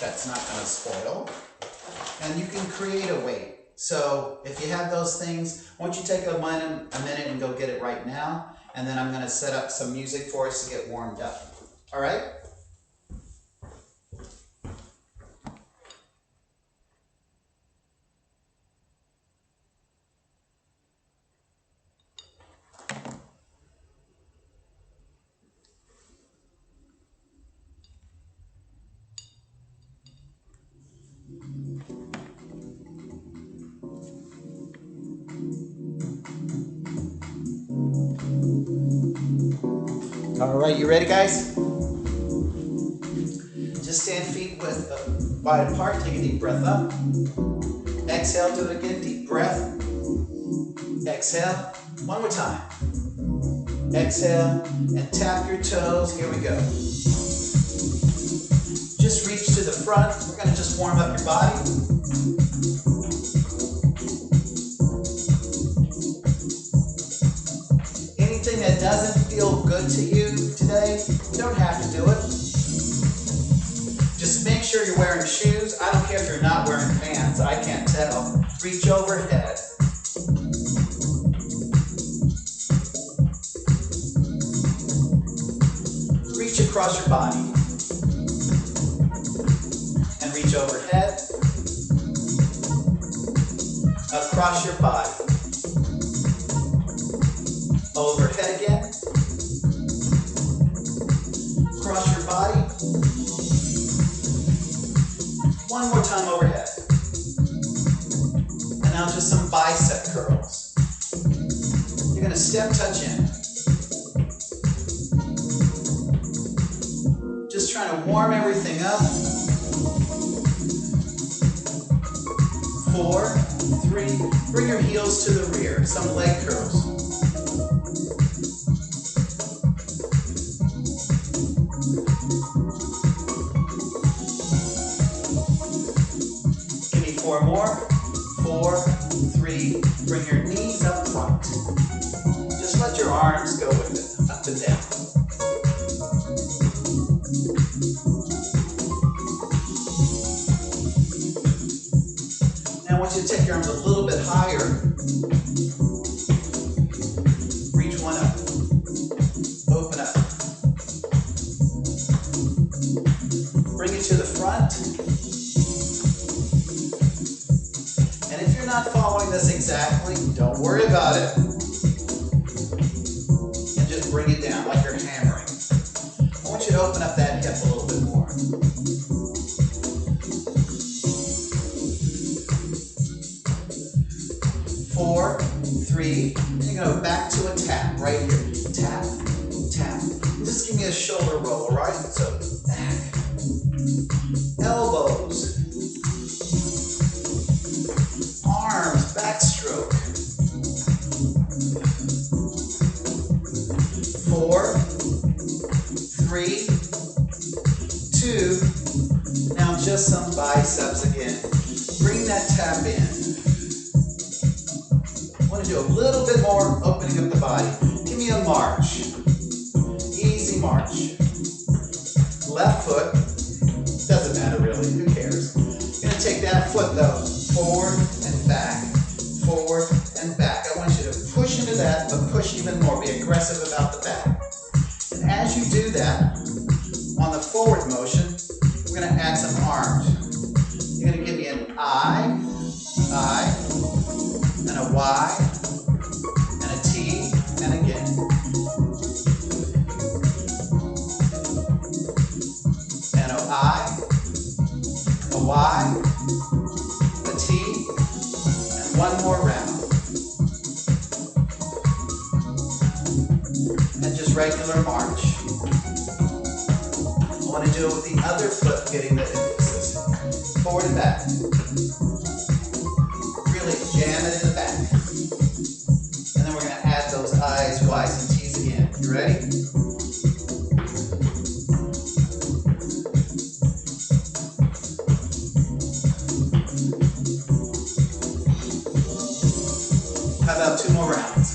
that's not going to spoil. And you can create a weight. So if you have those things, why don't you take a minute and go get it right now, and then I'm going to set up some music for us to get warmed up. All right? All right, you ready, guys? Just stand feet wide apart. Take a deep breath up. Exhale, do it again. Deep breath. Exhale. One more time. Exhale and tap your toes. Here we go. Just reach to the front. We're going to just warm up your body. Anything that doesn't feel good to you today, you don't have to do it. Just make sure you're wearing shoes. I don't care if you're not wearing pants. I can't tell. Reach overhead. Reach across your body. And reach overhead. Across your body. Overhead again. Across your body. One more time overhead. And now just some bicep curls. You're going to step touch in. Just trying to warm everything up. 4, 3, bring your heels to the rear. Some leg curls. Give me 4 more. 4, 3, bring your knees up front. Just let your arms go with it, up and down. Now I want you to take your arms a little bit higher. Reach one up. Open up. Bring it to the front. And if you're not following this exactly, don't worry about it. And just bring it down like you're hammering. I want you to open up that hip a little bit more. 4, 3, and you're going to go back to a tap right here. Tap, tap. Just give me a shoulder roll, all right? So back, elbows, arms, backstroke. 4, 3, 2. Now just some biceps again. Bring that tap in. I want to do a little bit more opening up the body. Give me a march. Easy march. Left foot. Doesn't matter really. Who cares? You're going to take that foot though. Forward and back. Forward and back. I want you to push into that, but push even more. Be aggressive about the back. And as you do that, on the forward motion, we're going to add some arms. You're going to give me an I, and a Y, and a T, and again. And a I, a Y, a T, and one more round. And just regular march. I want to do it with the other foot getting the emphasis. Forward and back. Really jam it in the back. And then we're going to add those I's, Y's, and T's again. You ready? How about 2 more rounds?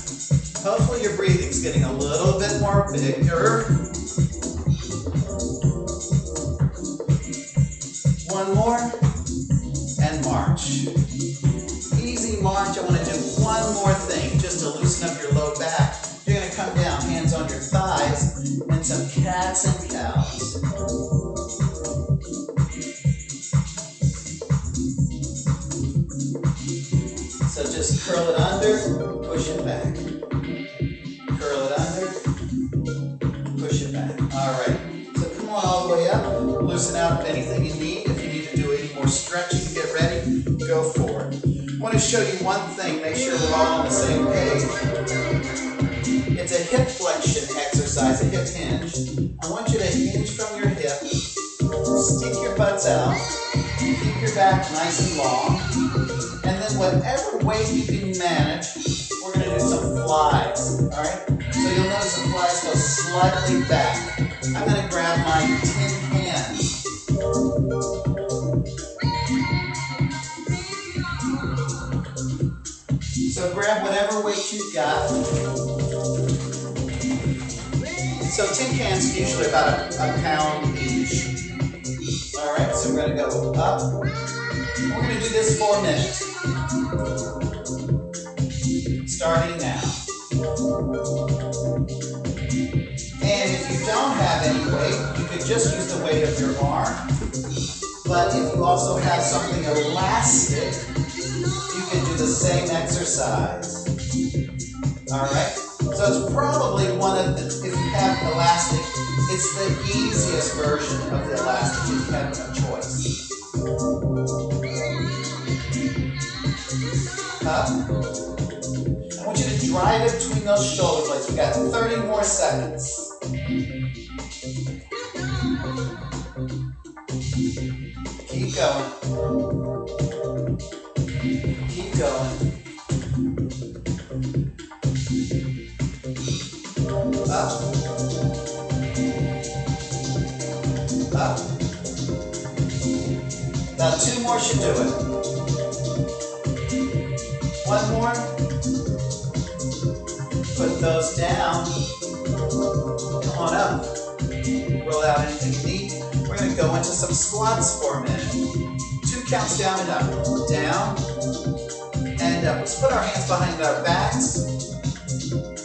Hopefully your breathing's getting a little bit more bigger. One more, and march. Easy march. I want to do one more thing just to loosen up your low back. You're going to come down, hands on your thighs, and some cats and cows. So just curl it under, push it back. Curl it under, push it back. All right. So come on all the way up. Loosen out anything you need. If you need to do any more stretching, get ready. Go for it. I want to show you one thing. Make sure we're all on the same page. It's a hip flexion exercise, a hip hinge. I want you to hinge from your hip. Stick your butts out. Keep your back nice and long. And then whatever weight you can manage, we're going to do some flies. All right? So you'll notice the flies go slightly back. I'm going to grab my tin hands. So grab whatever weight you've got. So tin cans usually about a pound each. All right, so we're going to go up. We're going to do this for a minute. Starting now. And if you don't have any weight, you could just use the weight of your arm. But if you also have something elastic, you can do the same exercise. All right? So it's probably one of the, if you have elastic, it's the easiest version of the elastic if you have no choice. Up. I want you to drive it between those shoulder blades. We've got 30 more seconds. Keep going. Keep going. Up. Up. About 2 more should do it. 1 more. Put those down. Come on up. Roll out anything you need. We're going to go into some squats for a minute. 2 counts down and up. Down and up. Let's put our hands behind our backs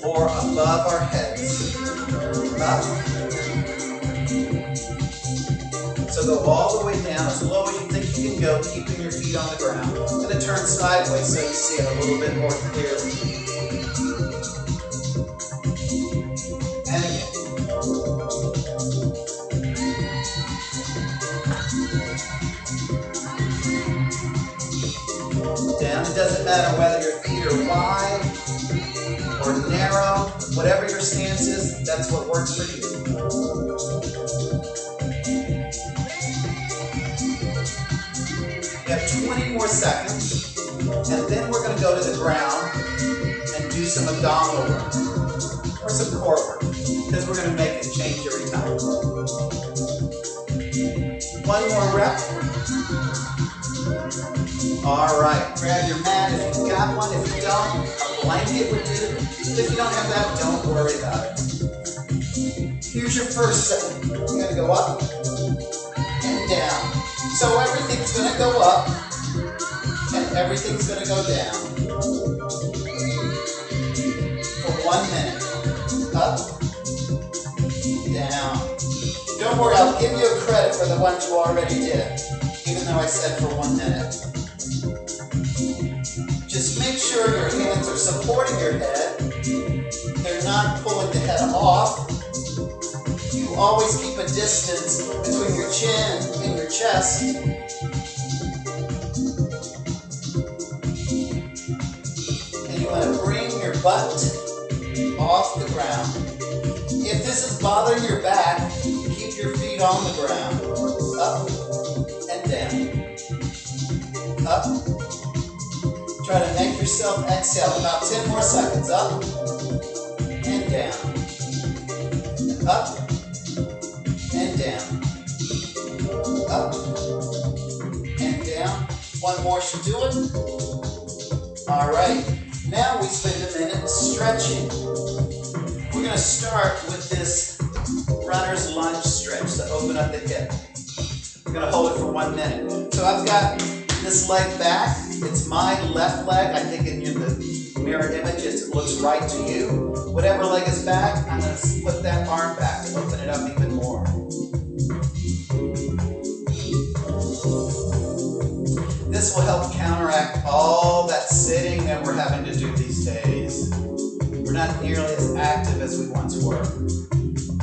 or above our heads. Up. So go all the way down as low as you think you can go, keeping your feet on the ground. I'm going to turn sideways so you see it a little bit more clearly. And again. Down. It doesn't matter whether your feet are wide or narrow. Whatever your stance is, that's what works for you. We have 20 more seconds, and then we're going to go to the ground and do some abdominal work or some core work, because we're going to make it change every time. 1 more rep. All right, grab your mat if you've got one. If you don't, a blanket would do. If you don't have that, don't worry about it. Here's your first set. You're going to go up and down. So everything's going to go up and everything's going to go down for 1 minute. Up, down. Don't worry, I'll give you a credit for the ones you already did, even though I said for 1 minute. Just make sure your hands are supporting your head. They're not pulling the head off. You always keep a distance between your chin and your chest. And you want to bring your butt off the ground. If this is bothering your back, keep your feet on the ground. Up and down. Up. Try to make yourself exhale. About 10 more seconds. Up and down. And up and down. Up and down. 1 more should do it. All right. Now we spend a minute stretching. We're going to start with this runner's lunge stretch to open up the hip. We're gonna hold it for 1 minute. So I've got this leg back. It's my left leg. I think in the mirror image it looks right to you. Whatever leg is back, I'm gonna split that arm back to open it up even more. This will help counteract all that sitting that we're having to do these days. We're not nearly as active as we once were.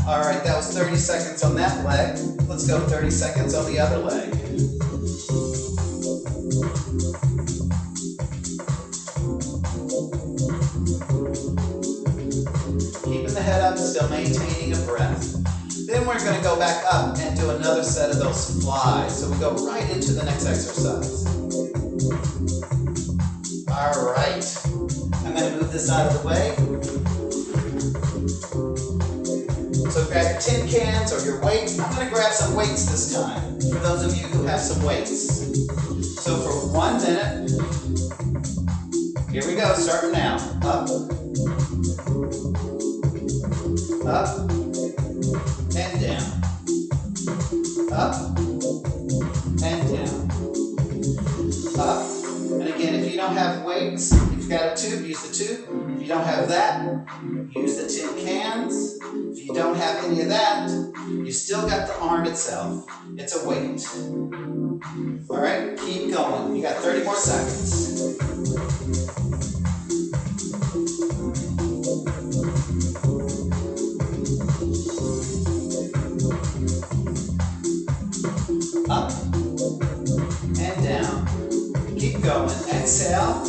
All right, that was 30 seconds on that leg. Let's go 30 seconds on the other leg. Keeping the head up, still maintaining a breath. Then we're going to go back up and do another set of those flies. So we go right into the next exercise. All right. I'm going to move this out of the way. So grab your tin cans or your weights. I'm going to grab some weights this time, for those of you who have some weights. So for 1 minute, here we go, starting now. Up, up, and down. Up, and down. Up, and again, if you don't have weights, if you've got a tube, use the tube. If you don't have that, use the tin cans. If you don't have any of that, you still got the arm itself. It's a weight. All right, keep going. You got 30 more seconds. Up and down. Keep going. Exhale.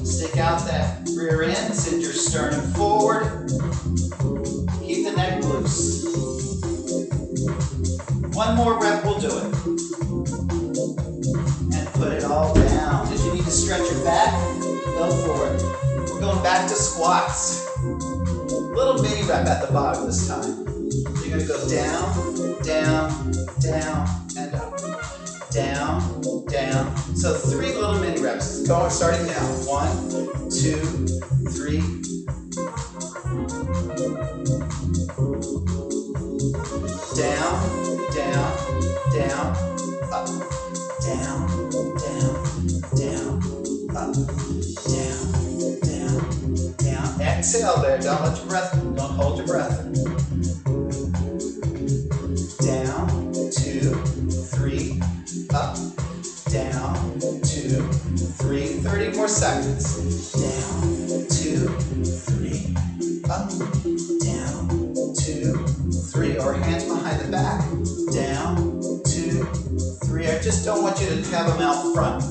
Stick out that rear end. Send your sternum forward. Keep the neck loose. 1 more rep will do it. And put it all down. If you need to stretch your back, go for it. We're going back to squats. Little mini rep at the bottom this time. You're going to go down, down, down, and up. Down, down. So 3 little mini reps. Going, starting down. 1, 2, 3. Down, down, down, up. Down, down, down, up. Down, down, down. Exhale there. Don't let your breath, don't hold your breath. Down, 2, 3, up. Down, 2, 3. 30 more seconds. Down, 2, 3, up. Down, 2, 3. Or hands behind the back. Down, 2, 3. I just don't want you to have them out front,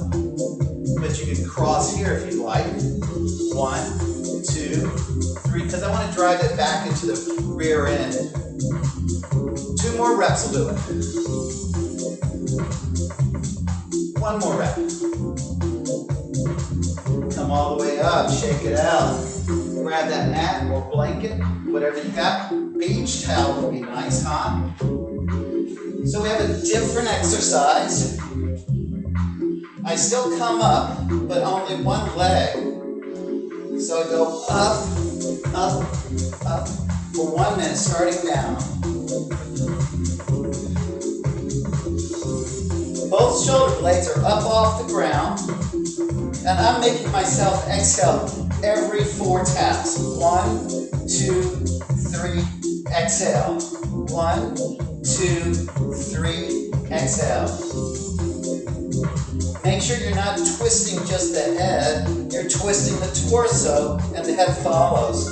but you can cross here if you'd like. 1, 2, 3. Because I want to drive it back into the rear end. 2 more reps will do it. 1 more rep. Come all the way up, shake it out. Grab that mat or blanket, whatever you got. Beach towel would be nice, huh? So we have a different exercise. I still come up, but only 1 leg. So I go up, up, up for 1 minute, starting down. Both shoulder blades are up off the ground, and I'm making myself exhale every 4 taps. 1, 2, 3, exhale. 1, 2, 3, exhale. Make sure you're not twisting just the head, you're twisting the torso, and the head follows.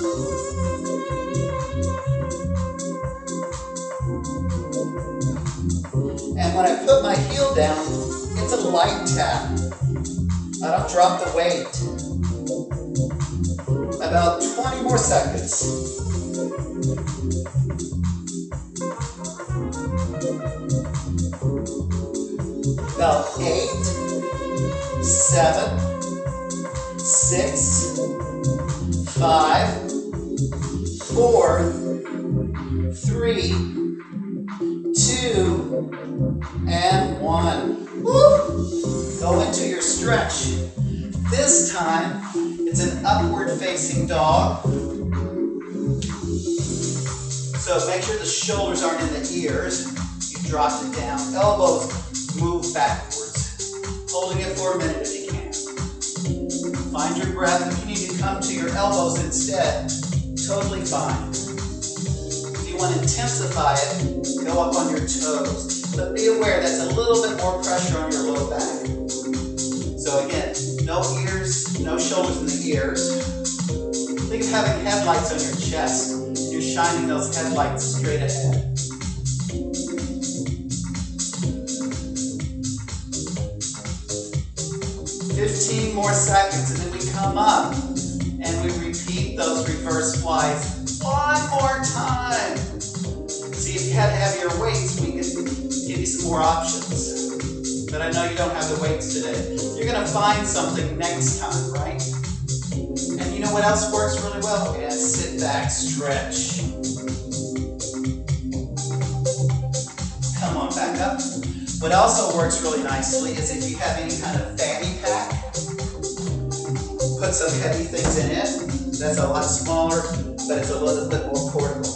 And when I put my heel down, it's a light tap. I don't drop the weight. About 20 more seconds. About 8, 7, 6, 5, 4, 3, 2, and 1. Woo! Go into your stretch. This time, it's an upward facing dog. So make sure the shoulders aren't in the ears. You Drop it down. Elbows move backwards. Holding it for a minute if you can. Find your breath. If you need to come to your elbows instead, totally fine. If you want to intensify it, go up on your toes. But be aware that's a little bit more pressure on your low back. So again, no ears, no shoulders in the ears. Think of having headlights on your chest. You're shining those headlights straight ahead. "15 more seconds, and then we come up and we repeat those reverse flies one more time. See, if you had heavier weights, we could give you some more options. But I know you don't have the weights today. You're going to find something next time, right? And you know what else works really well? Yeah, sit back, stretch. Come on, back up. What also works really nicely is if you have any kind of fanny pack, put some heavy things in it. That's a lot smaller, but it's a little bit more portable.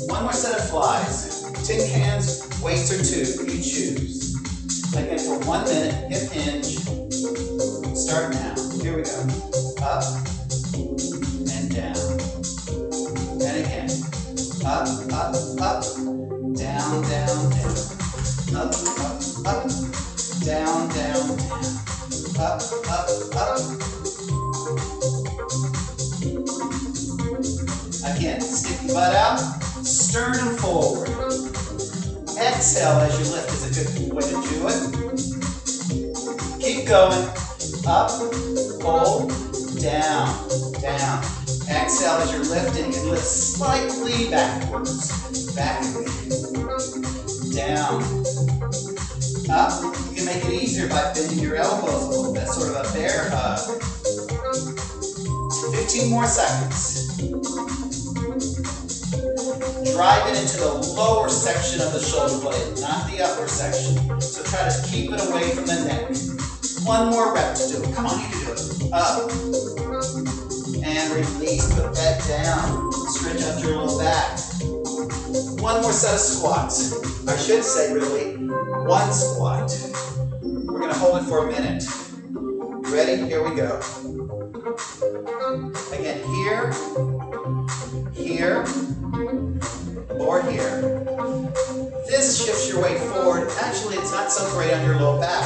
One more set of flies. Tin cans, weights or two, you choose. Again, for 1 minute, hip hinge. Start now. Here we go. Up and down. And again. Up, up, up. Down, down, down. Up, up, up. Down, down, down. Up, up, up. Again, stick the butt out. Sternum forward. Exhale as you lift is a good way to do it. Keep going. Up, hold, down, down. Exhale as you're lifting and lift slightly backwards. Back again. Down. Up. You can make it easier by bending your elbows a little bit, sort of a bear hug. 15 more seconds. Drive it into the lower section of the shoulder blade, not the upper section. So try to keep it away from the neck. One more rep to do it. Come on, you can do it. Up. And release. Put that down. Stretch out your low back. One more set of squats. I should say, really, one squat. We're going to hold it for a minute. Ready? Here we go. Again, here, here, or here. This shifts your weight forward. Actually, it's not so great on your low back,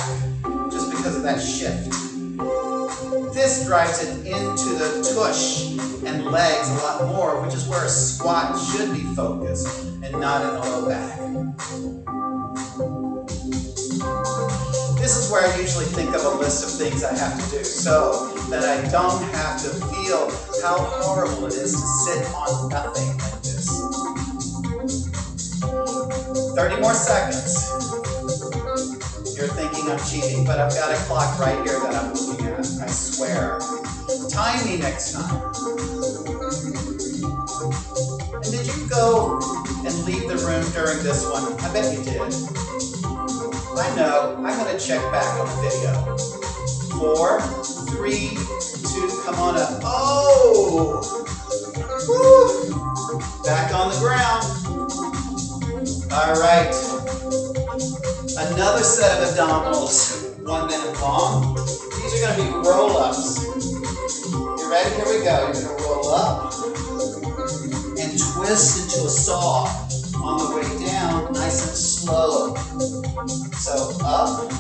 just because of that shift. This drives it into the tush and legs a lot more, which is where a squat should be focused, and not in the low back. This is where I usually think of a list of things I have to do, so that I don't have to feel how horrible it is to sit on nothing like this. 30 more seconds. You're thinking I'm cheating, but I've got a clock right here that I'm looking at, I swear. Time me next time. And did you go and leave the room during this one? I bet you did. I know, I'm going to check back on the video. 4, 3, 2, come on up. Oh! Woo! Back on the ground. All right. Another set of abdominals, 1 minute long. These are going to be roll-ups. You ready? Here we go. You're going to roll up and twist into a saw on the way down, nice and slow. So up,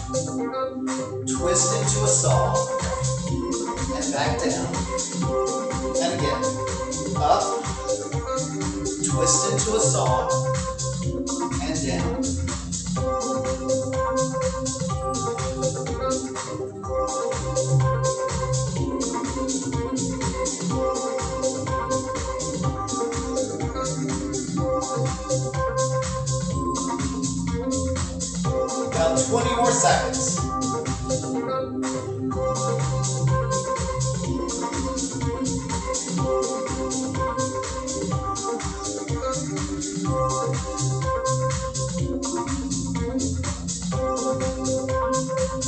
twist into a saw, and back down. And again, up, twist into a saw, and down. About 20 more seconds.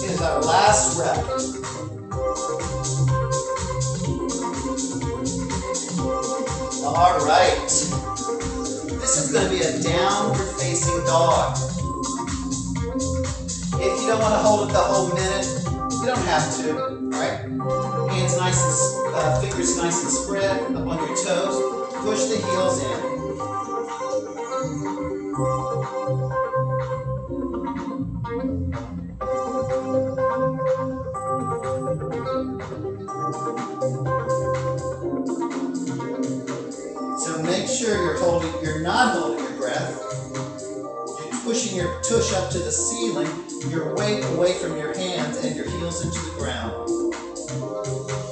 Here's our last rep. All right. This is going to be a downward facing dog. If you don't want to hold it the whole minute, you don't have to, right? Hands nice and, fingers nice and spread up on your toes. Push the heels in. So make sure you're not holding your breath. You're pushing your tush up to the ceiling, your weight away from your hands and your heels into the ground.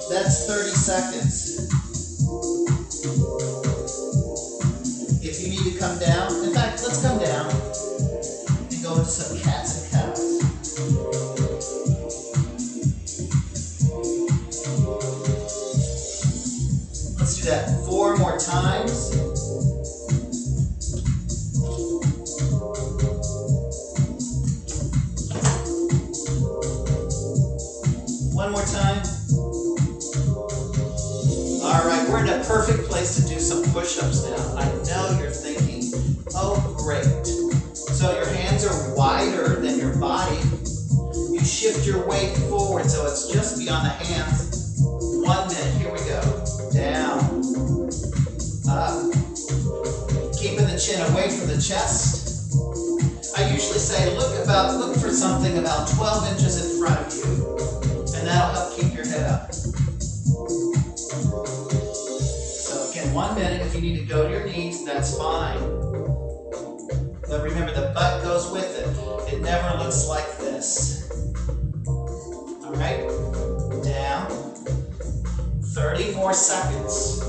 That's 30 seconds. If you need to come down, in fact, let's come down and go into some cats and cows. Let's do that 4 more times. One more time. All right, we're in a perfect place to do some push-ups now. I know you're thinking, oh great. So your hands are wider than your body. You shift your weight forward so it's just beyond the hands. 1 minute, here we go. Down, up. Keeping the chin away from the chest. I usually say look for something about 12 inches in front of you, and that'll help keep your head up. So again, 1 minute. If you need to go to your knees, that's fine. But remember, the butt goes with it. It never looks like this. All right, down. 30 more seconds.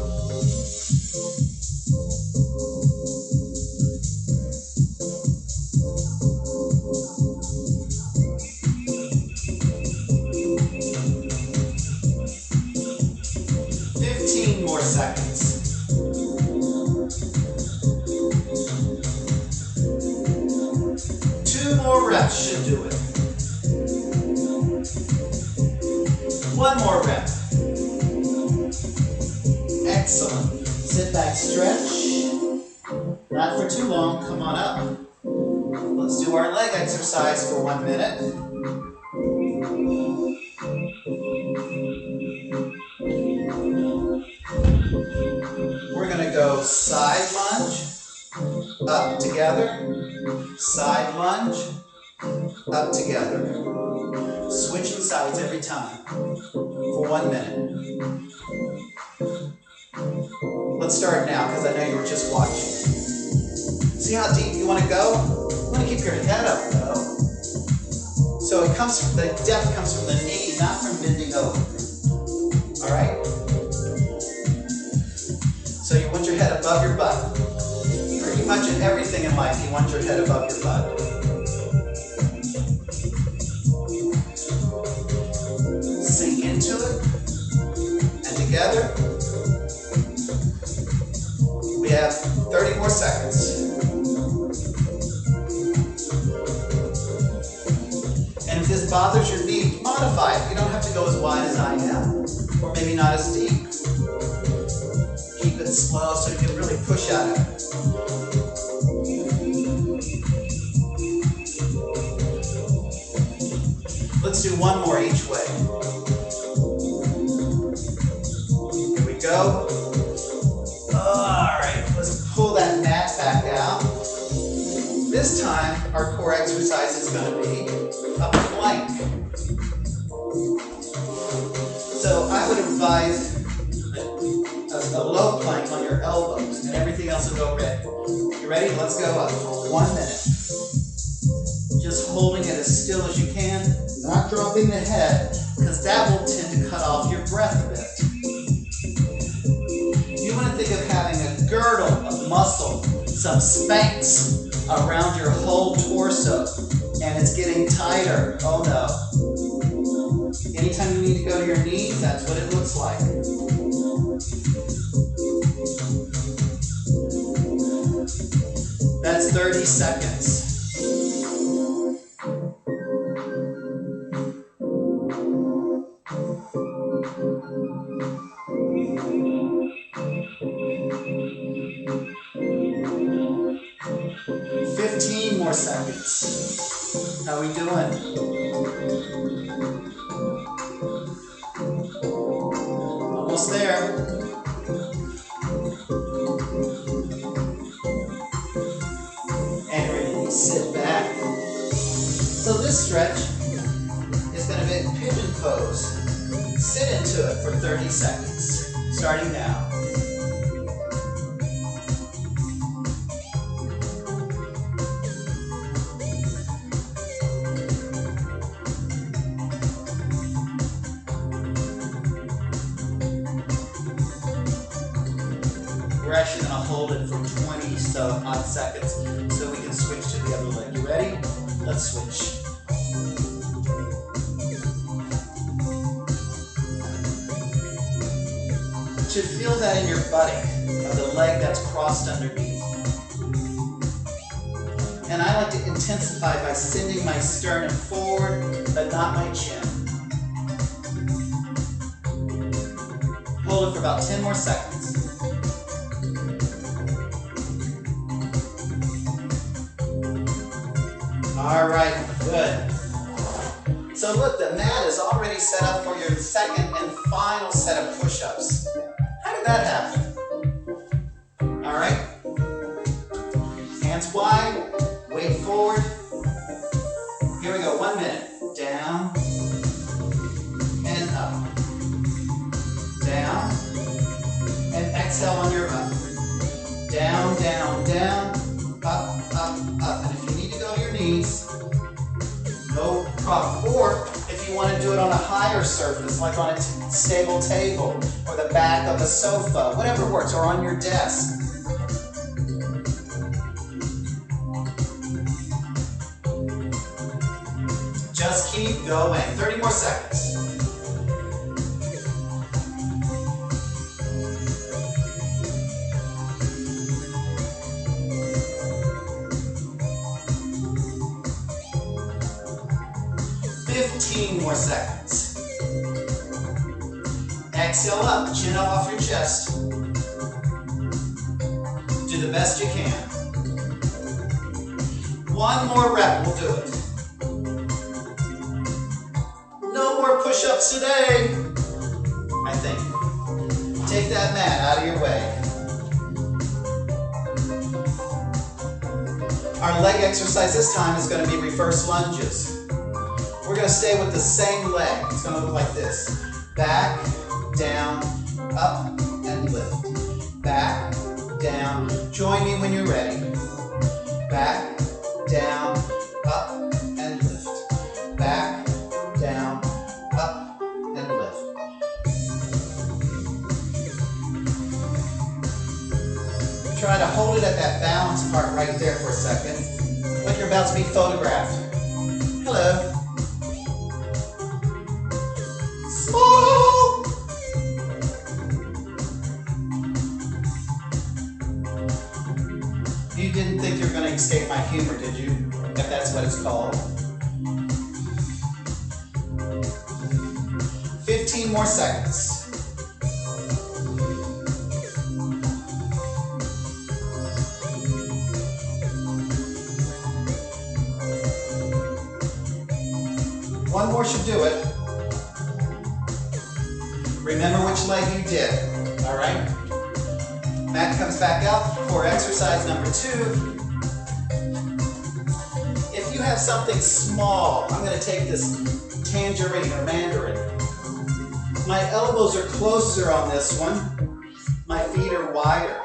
More seconds. 2 more reps should do it. 1 more rep. Excellent. Sit back, stretch. Not for too long. Come on up. Let's do our leg exercise for 1 minute. We're going to go side lunge, up together, side lunge, up together. Switching sides every time for 1 minute. Let's start now because I know you were just watching. See how deep you want to go? You want to keep your head up though. So the depth comes from the knee, not from bending over. All right? So you want your head above your butt. Pretty much in everything in life, you want your head above your butt. Sink into it. And together, we have 30 more seconds. And if this bothers your knee, modify it. You don't have to go as wide as I am, or maybe not as deep. Keep it slow so you can really push at it. Let's do 1 more each way. Here we go. All right, let's pull that mat back out. This time, our core exercise is going to be a plank. So I would advise a low plank on your elbows, and everything else will go red. You ready? Let's go up for 1 minute. Just holding it as still as you can, not dropping the head, because that will tend to cut off your breath a bit. You want to think of having a girdle of muscle, some Spanx around your whole torso, and it's getting tighter. Oh no. Anytime you need to go to your knees, that's what it looks like. That's 30 seconds. seconds. How we doing? Almost there. And release. Sit back. So this stretch is going to be a pigeon pose. Sit into it for 30 seconds, starting now. We're actually going to hold it for 20 odd seconds so we can switch to the other leg. You ready? Let's switch. You should feel that in your buttock of the leg that's crossed underneath. And I like to intensify by sending my sternum forward, but not my chin. Hold it for about 10 more seconds. All right, good. So look, the mat is already set up for your second and final set of push-ups. How did that happen? All right. Hands wide, weight forward. Here we go, 1 minute. Down and up. Down and exhale on your up. Down, down, down, up, up, up. And if you need to go to your knees, no problem. Or if you want to do it on a higher surface, like on a stable table or the back of a sofa, whatever works, or on your desk. Just keep going. 30 more seconds. More seconds. Exhale up, chin up off your chest. Do the best you can. 1 more rep, we'll do it. No more push-ups today, I think. Take that mat out of your way. Our leg exercise this time is going to be reverse lunges. We're going to stay with the same leg. It's going to look like this. Back, down, up, and lift. Back, down. Join me when you're ready. Back, down, up, and lift. Back, down, up, and lift. Try to hold it at that balance part right there for a second. Like you're about to be photographed. Hello. Small. You didn't think you were going to escape my humor, did you? If that's what it's called. 15 more seconds. One more should do it. Remember which leg you did, all right? Mat comes back out for exercise number 2. If you have something small, I'm going to take this tangerine or mandarin. My elbows are closer on this one. My feet are wider.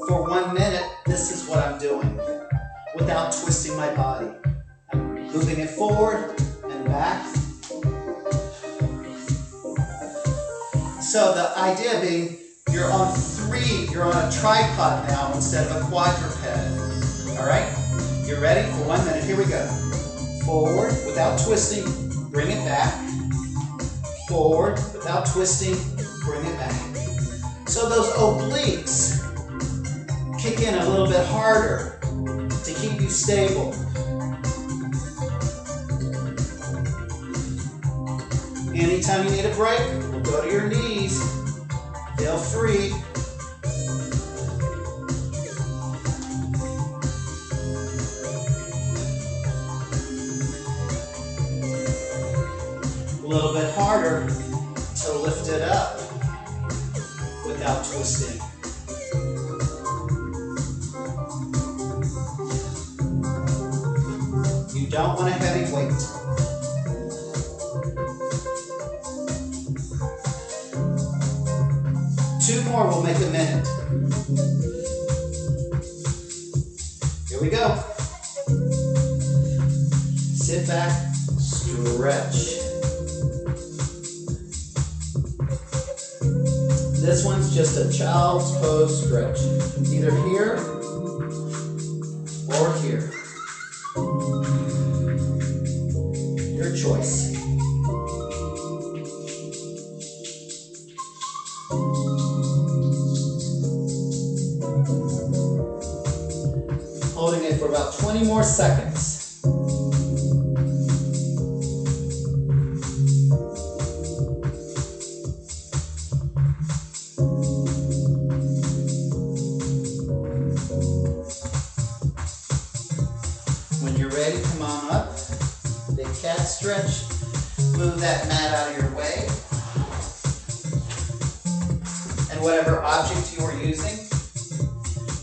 For 1 minute, this is what I'm doing without twisting my body. I'm moving it forward and back. So the idea being, you're on a tripod now instead of a quadruped. All right? You're ready for 1 minute. Here we go. Forward without twisting, bring it back. Forward without twisting, bring it back. So those obliques kick in a little bit harder to keep you stable. Anytime you need a break, we'll go to your knees. Feel free. A little bit harder to lift it up without twisting. You don't want a heavy weight. Two more will make a minute. Here we go. Sit back, stretch. This one's just a child's pose stretch. Either here or here. Your choice. Holding it for about 20 more seconds. When you're ready, come on up. Big cat stretch. Move that mat out of your way. And whatever object you are using,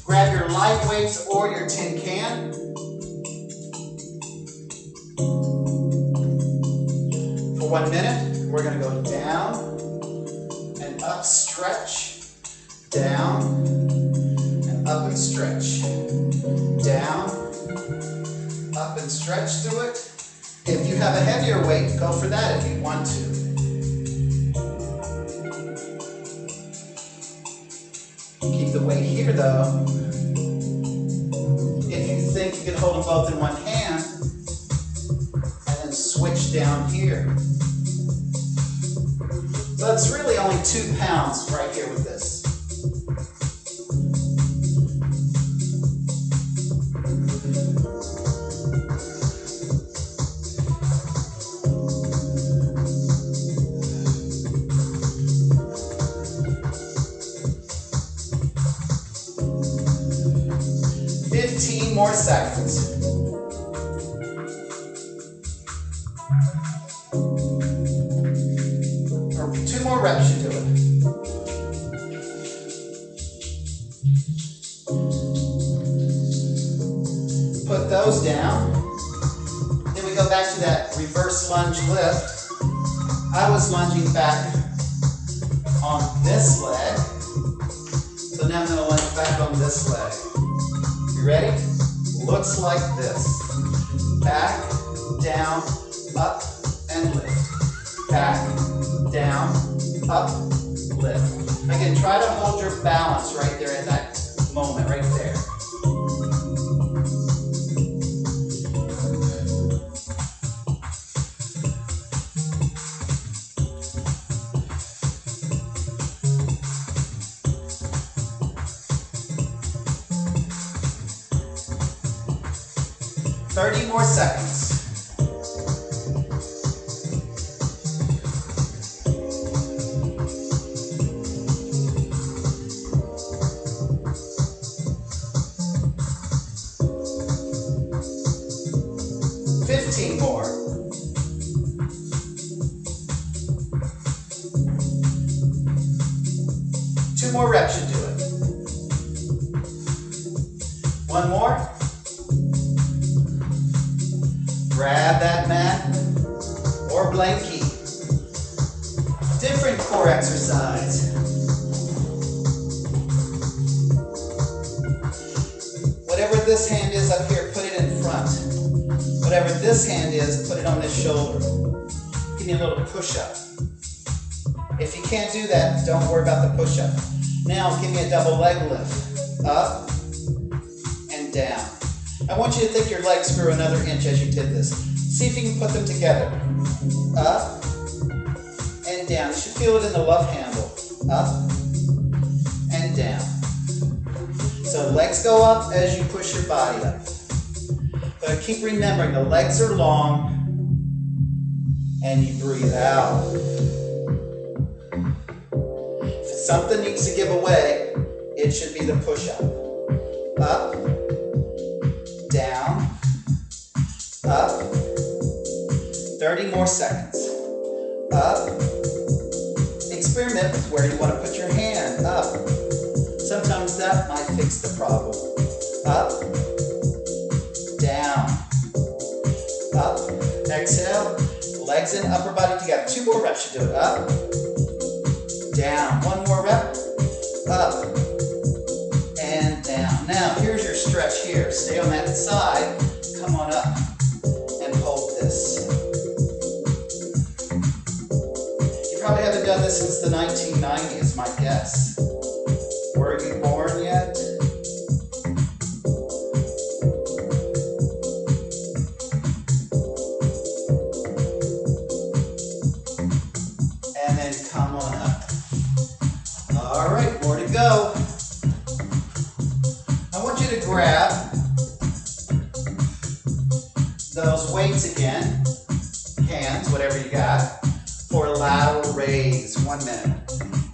grab your light weights or your tin can. For 1 minute, we're going to go down and up, stretch, down and up and stretch, down, up and stretch through it. If you have a heavier weight, go for that if you want to. Keep the weight here though. If you think you can hold them both in one hand, and then switch down here. So it's really only 2 pounds right here with this. More seconds. Or 2 more reps should do it. Put those down. Then we go back to that reverse lunge lift. I was lunging back on this leg. So now I'm going to lunge back on this leg. You ready? Looks like this. Back, down, up, and lift. Back, down, up, lift. Again, try to hold your balance right there at that moment, right there. Thirty more seconds. More. 2 more reps should do it. 1 more. Grab that mat or blankie. Different core exercise. Whatever this hand is up here, put it in front. Whatever this hand is, put it on this shoulder. Give me a little push-up. If you can't do that, don't worry about the push-up. Now, give me a double leg lift. Up and down. I want you to think your legs grew another inch as you did this. See if you can put them together. Up and down. You should feel it in the love handle. Up and down. So legs go up as you push your body up. But keep remembering, the legs are long and you breathe out. If something needs to give away, it should be the push-up. Up, down, up. 30 more seconds. up. Experiment with where you want to put your hand, up. Sometimes that might fix the problem. Up, down, up. Exhale, legs and upper body together. 2 more reps should do it. Up, down. 1 more rep. Up, and down. Now, here's your stretch here. Stay on that side. Come on up and hold this. You probably haven't done this since the 1990s, my guess. Were you born yet? And then come on up. All right, more to go. I want you to grab those weights again, hands, whatever you got, for a lateral raise. 1 minute.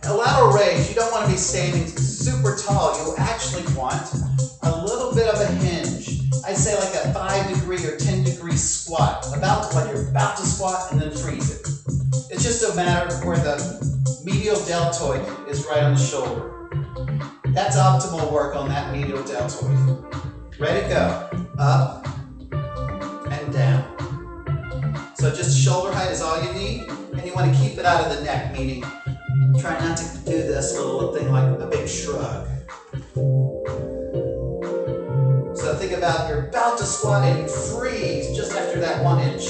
A lateral raise, you don't want to be standing super tall. You actually want a little bit of a hinge. I'd say like a 5-degree or 10-degree squat. About when you're about to squat and then freeze it. It's just a matter of where the medial deltoid is right on the shoulder. That's optimal work on that medial deltoid. Ready, go. Up and down. So just shoulder height is all you need, and you want to keep it out of the neck, meaning try not to do this little thing like a big shrug. So think about you're about to squat and you freeze just after that 1 inch.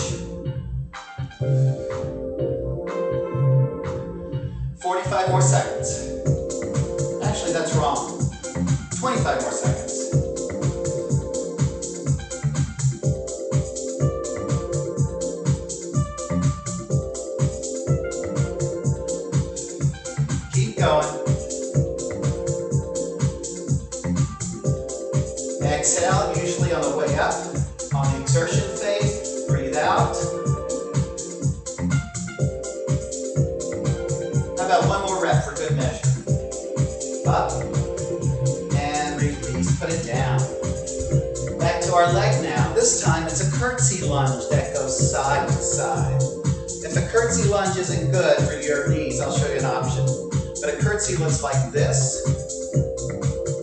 45 more seconds. Actually, that's wrong. 25 more seconds. Keep going. Exhale, usually on the way up. On the exertion phase, breathe out. How about 1 more rep for good measure? Up and release. Put it down. Back to our leg now. This time it's a curtsy lunge that goes side to side. If a curtsy lunge isn't good for your knees, I'll show you an option. But a curtsy looks like this.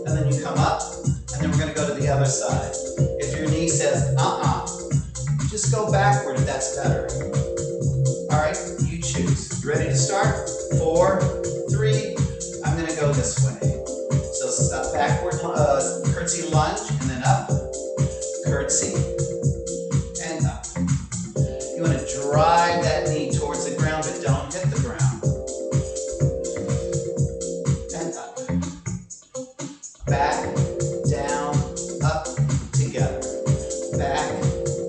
And then you come up, and then we're going to go to the other side. If your knee says, just go backward if that's better. All right, you choose. You ready to start? 4, 3, I'm going to go this way. So stop backward, curtsy lunge, and then up, curtsy, and up. You want to drive that knee towards the ground, but don't hit the ground. And up. Back, down, up, together. Back,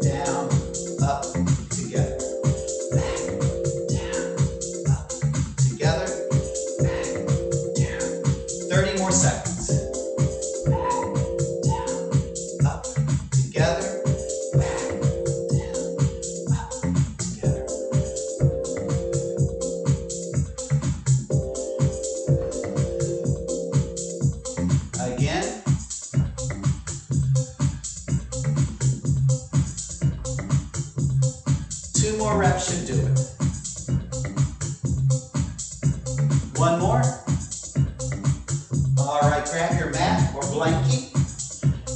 down, up, together. Back, down, up, together. Back, down. 30 more seconds. Back, down, up, together. Back, down, up, together. Again. Two more reps should do it. 1 more. All right, grab your mat or blankie.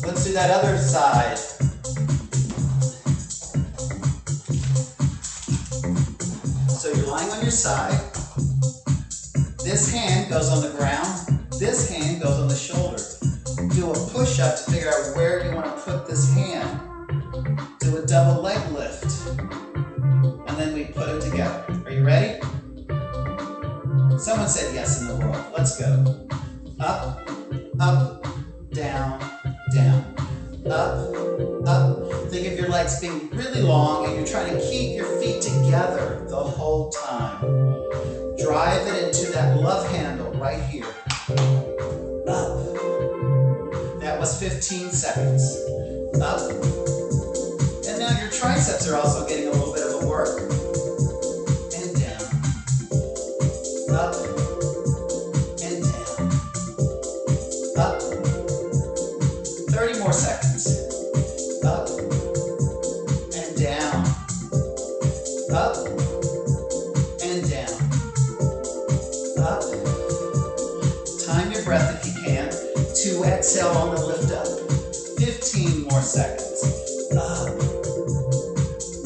Let's do that other side. So you're lying on your side. This hand goes on the ground. This hand goes on the shoulder. Do a push-up to figure out where you want to put this hand. Do a double leg lift. And then we put it together. Are you ready? Someone said yes in the world. Let's go. Up, up, down, down. Up, up. Think of your legs being really long and you're trying to keep your feet together the whole time. Drive it into that love handle right here. Up. That was 15 seconds. Up. And now your triceps are also getting a little bit of a work. And down. Up. And down. Up. 30 more seconds. Up. And down. Up. And exhale on the lift up. 15 more seconds. Up,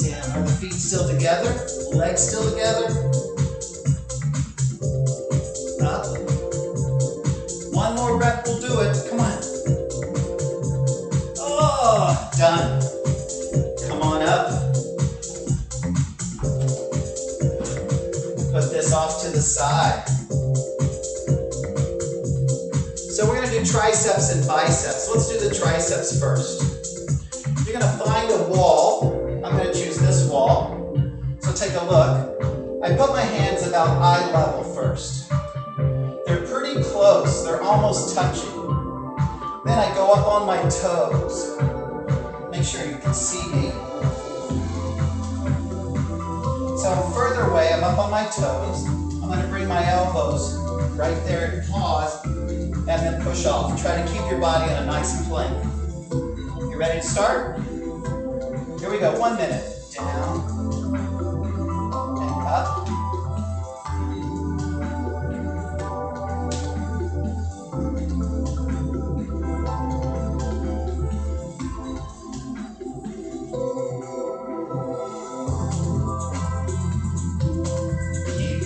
down. Are the feet still together? Legs still together? Up. One more rep will do it. Come on. Oh, done. Come on up. Put this off to the side. So we're going to do triceps and biceps. Let's do the triceps first. You're going to find a wall. I'm going to choose this wall. So take a look. I put my hands about eye level first. They're pretty close. They're almost touching. Then I go up on my toes. Make sure you can see me. So further away, I'm up on my toes. I'm going to bring my elbows right there and pause, and then push off. Try to keep your body in a nice plank. You ready to start? Here we go. 1 minute. Down and up.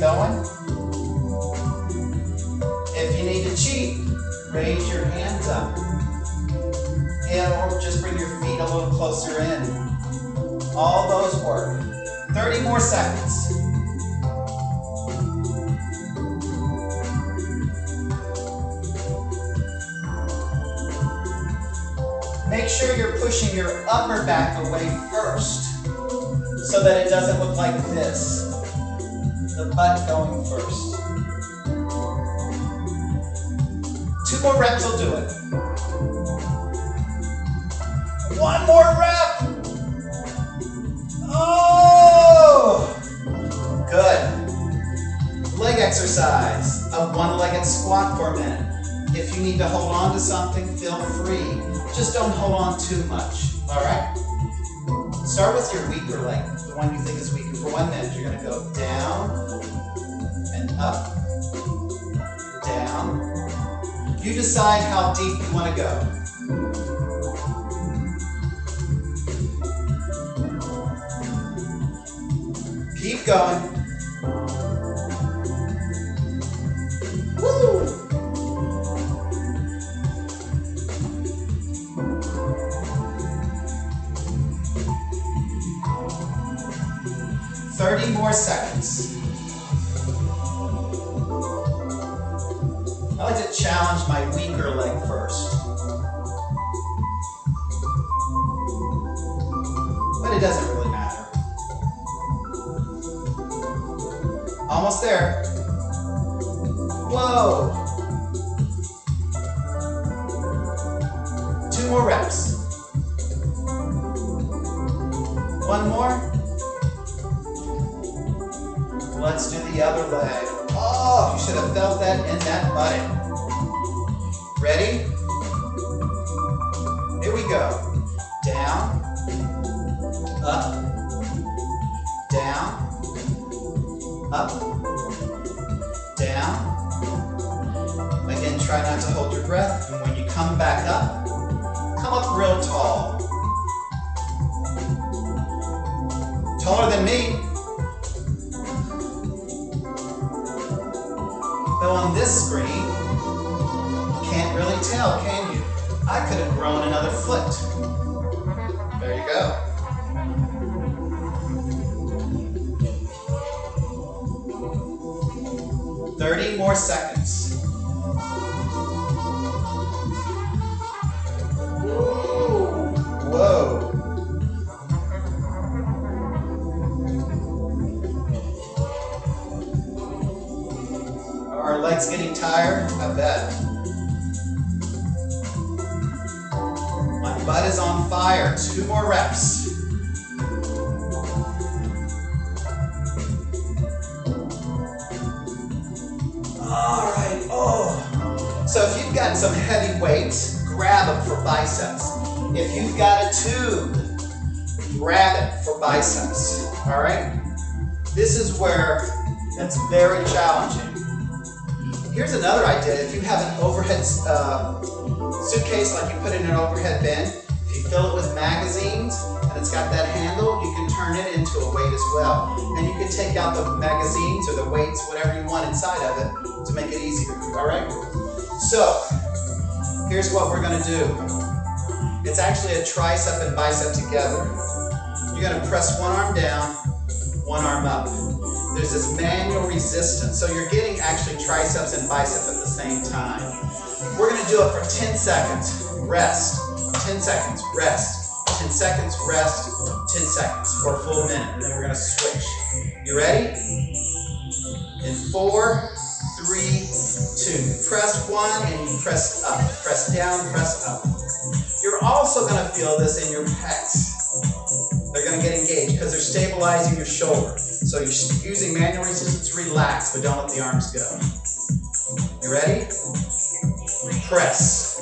Going. If you need to cheat, raise your hands up. And or just bring your feet a little closer in. All those work. 30 more seconds. Make sure you're pushing your upper back away first so that it doesn't look like this. The butt going first. 2 more reps will do it. 1 more rep. Oh, good. Leg exercise. A one-legged squat for a minute. If you need to hold on to something, feel free. Just don't hold on too much. All right? Start with your weaker leg, the one you think is weaker. For 1 minute, you're going to go down and up, down. You decide how deep you want to go. Keep going. Woo! Thirty more seconds. I like to challenge my weaker leg first. But it doesn't really matter. Almost there. Whoa. 2 more reps. 1 more. Let's do the other leg. Oh, you should have felt that in that buttock. Ready? Here we go. Down, up, down, up, down. Again, try not to hold your breath. And when you come back up, come up real tall. Taller than me. Though on this screen, you can't really tell, can you? I could have grown another foot. There you go. "30 more seconds. Whoa. Are our legs getting tired? I bet. My butt is on fire. 2 more reps. All right. Oh. So if you've got some heavy weights, grab them for biceps. If you've got a tube, grab it for biceps. All right? This is where it's very challenging. Here's another idea. If you have an overhead suitcase, like you put in an overhead bin, if you fill it with magazines and it's got that handle, you can turn it into a weight as well. And you can take out the magazines or the weights, whatever you want inside of it to make it easier. All right? So, here's what we're going to do. It's actually a tricep and bicep together. You're going to press one arm down, one arm up. There's this manual resistance. So you're getting actually triceps and bicep at the same time. We're going to do it for 10 seconds. Rest. 10 seconds. Rest. 10 seconds. Rest. 10 seconds for a full minute. And then we're going to switch. You ready? In 4, 3, 2. Press 1 and you press up. Press down, press up. You're also going to feel this in your pecs. They're going to get engaged because they're stabilizing your shoulder. So you're using manual resistance, relax, but don't let the arms go. You ready? Press.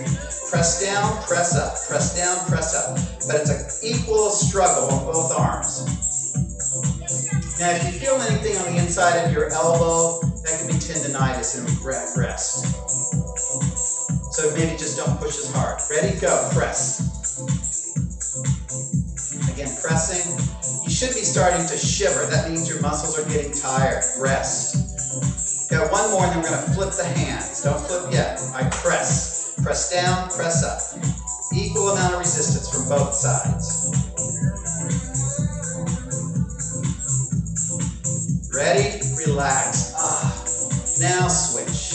Press down, press up. Press down, press up. But it's an equal struggle on both arms. Now, if you feel anything on the inside of your elbow, that could be tendonitis and rest. So maybe just don't push as hard. Ready? Go. Press. Again, pressing. You should be starting to shiver. That means your muscles are getting tired. Rest. Got one more, and then we're going to flip the hands. Don't flip yet. I press. Press down, press up. Equal amount of resistance from both sides. Ready? Relax. Now switch.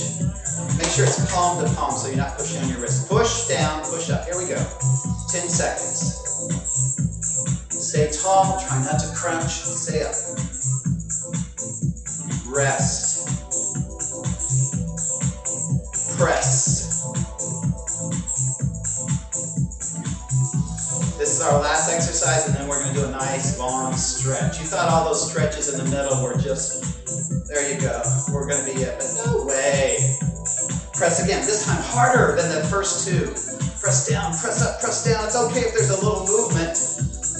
Make sure it's palm to palm so you're not pushing on your wrist. Push down, push up. Here we go. 10 seconds. Stay tall, try not to crunch, stay up. Rest. Press. This is our last exercise, and then we're going to do a nice long stretch. You thought all those stretches in the middle were just, there you go, we're going to be it, but no way. Press again, this time harder than the first two. Press down, press up, press down. It's okay if there's a little movement.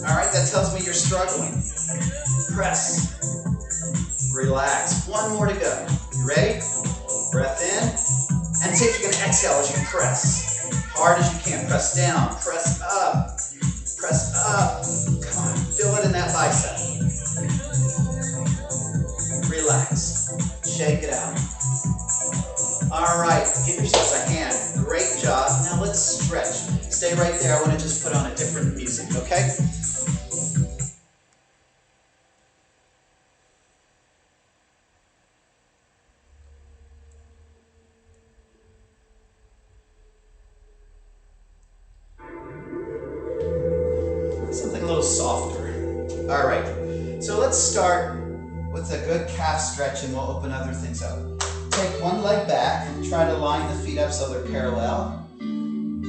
All right, that tells me you're struggling. Press. Relax. One more to go. You ready? Breath in. And see if you can exhale as you press. Hard as you can. Press down. Press up. Press up. Come on. Feel it in that bicep. Relax. Shake it out. All right. Give yourself a hand. Great job. Now let's stretch. Stay right there. I want to just put on a different music, okay? Something a little softer. All right, so let's start with a good calf stretch and we'll open other things up. Take one leg back, try to line the feet up so they're parallel.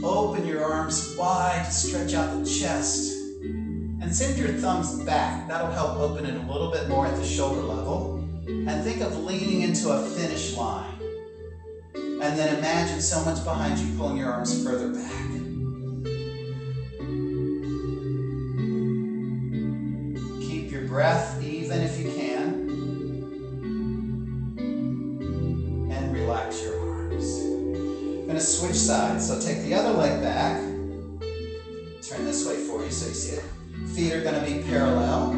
Open your arms wide, stretch out the chest. And send your thumbs back. That'll help open it a little bit more at the shoulder level. And think of leaning into a finish line. And then imagine someone's behind you pulling your arms further back. Breath even if you can, and relax your arms. I'm going to switch sides, so take the other leg back, turn this way for you so you see it. Feet are going to be parallel,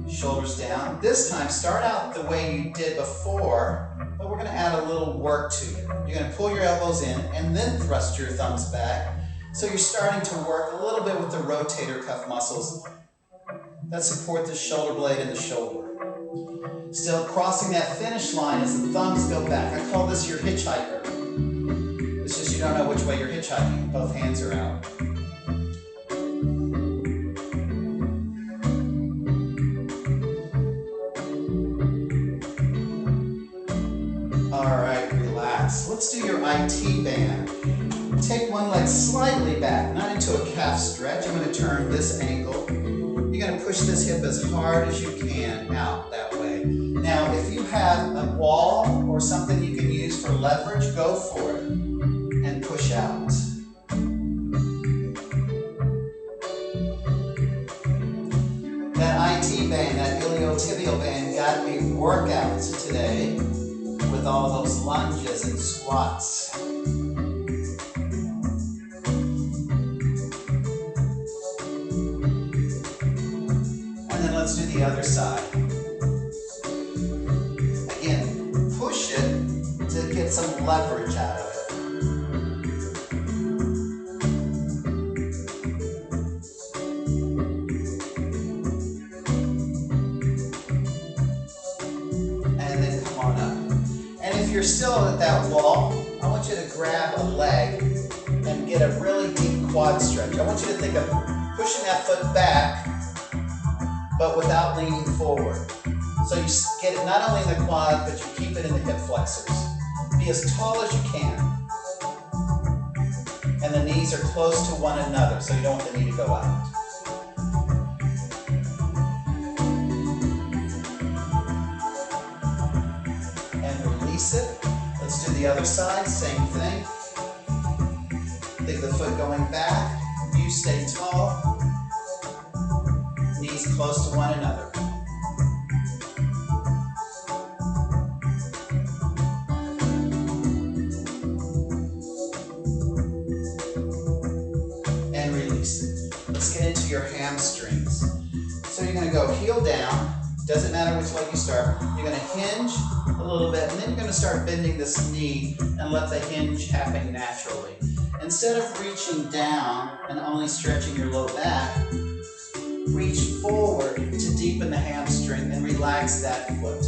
shoulders down. This time start out the way you did before, but we're going to add a little work to it. You're going to pull your elbows in and then thrust your thumbs back, so you're starting to work a little bit with the rotator cuff muscles that support the shoulder blade and the shoulder. Still crossing that finish line as the thumbs go back. I call this your hitchhiker. It's just you don't know which way you're hitchhiking. Both hands are out. All right, relax. Let's do your IT band. Take one leg slightly back, not into a calf stretch. I'm going to turn this ankle. You're going to push this hip as hard as you can out that way. Now, if you have a wall or something you can use for leverage, go for it and push out. That IT band, that iliotibial band, got a workout today with all those lunges and squats. And then let's do the other side. Again, push it to get some leverage out of it. If you're still at that wall, I want you to grab a leg and get a really deep quad stretch. I want you to think of pushing that foot back, but without leaning forward. So you get it not only in the quad, but you keep it in the hip flexors. Be as tall as you can. And the knees are close to one another, so you don't want the knee to go out. It. Let's do the other side, same thing. Think the foot going back, you stay tall, knees close to one another. And release it. Let's get into your hamstrings. So you're going to go heel down, doesn't matter which way you start, you're going to hinge a little bit, and then you're going to start bending this knee and let the hinge happen naturally. Instead of reaching down and only stretching your low back, reach forward to deepen the hamstring and relax that foot.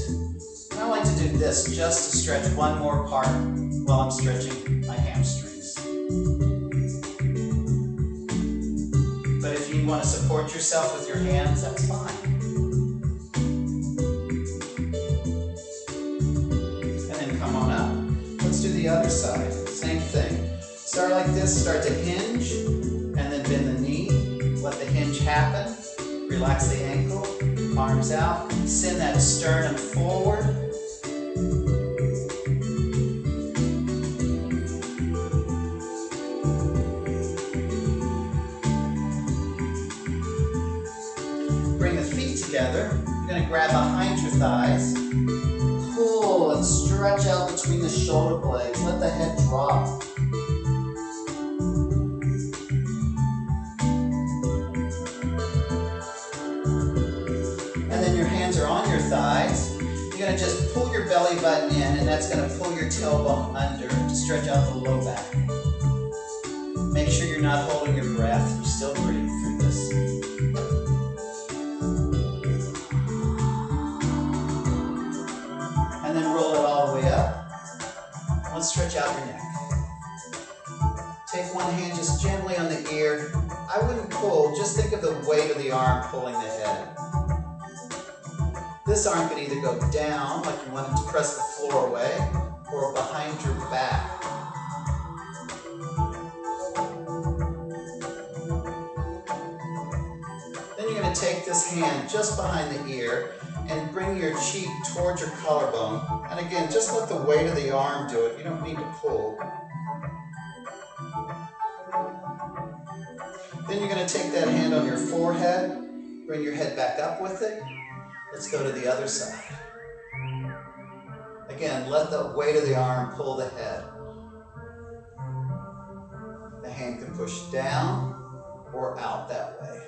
And I like to do this just to stretch one more part while I'm stretching my hamstrings. But if you want to support yourself with your hands, that's fine. Let's do the other side, same thing. Start like this, start to hinge, and then bend the knee. Let the hinge happen. Relax the ankle, arms out. Send that sternum forward. Bring the feet together. You're going to grab behind your thighs. Pull and stretch out between the shoulder blades. Let the head drop. And then your hands are on your thighs. You're going to just pull your belly button in, and that's going to pull your tailbone under to stretch out the low back. Make sure you're not holding your breath. You still breathe through this. And then roll it all the way up. Let's stretch out your neck. Take one hand just gently on the ear. I wouldn't pull, just think of the weight of the arm pulling the head. This arm can either go down, like you want it to press the floor away, or behind your back. Then you're going to take this hand just behind the ear and bring your cheek towards your collarbone. And again, just let the weight of the arm do it. You don't need to pull. Then you're going to take that hand on your forehead, bring your head back up with it. Let's go to the other side. Again, let the weight of the arm pull the head. The hand can push down or out that way.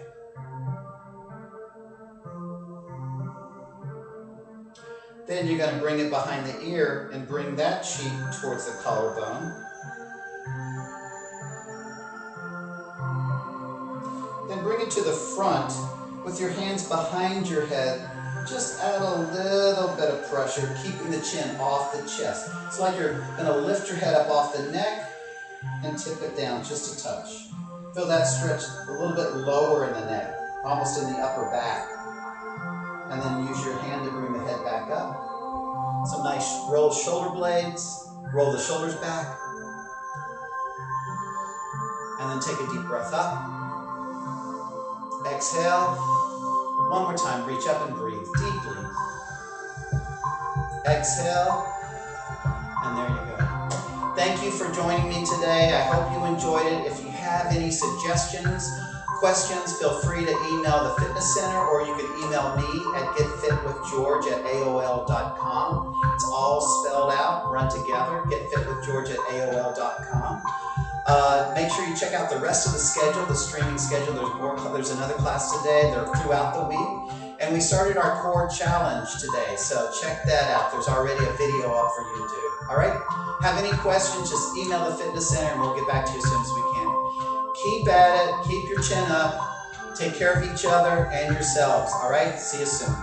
Then you're going to bring it behind the ear and bring that cheek towards the collarbone. Then bring it to the front with your hands behind your head. Just add a little bit of pressure, keeping the chin off the chest. It's like you're going to lift your head up off the neck and tip it down just a touch. Feel that stretch a little bit lower in the neck, almost in the upper back. And then use your hand to bring the head back up. Some nice rolled shoulder blades. Roll the shoulders back. And then take a deep breath up. Exhale. One more time, reach up and breathe deeply. Exhale. And there you go. Thank you for joining me today. I hope you enjoyed it. If you have any suggestions questions, feel free to email the Fitness Center, or you can email me at getfitwithgeorge@aol.com. It's all spelled out, run together, getfitwithgeorge@aol.com. Make sure you check out the rest of the schedule, the streaming schedule. There's another class today. They're throughout the week. And we started our core challenge today, so check that out. There's already a video up for you to do. All right? Have any questions, just email the Fitness Center and we'll get back to you as soon as we can. Keep at it. Keep your chin up. Take care of each other and yourselves. All right? See you soon.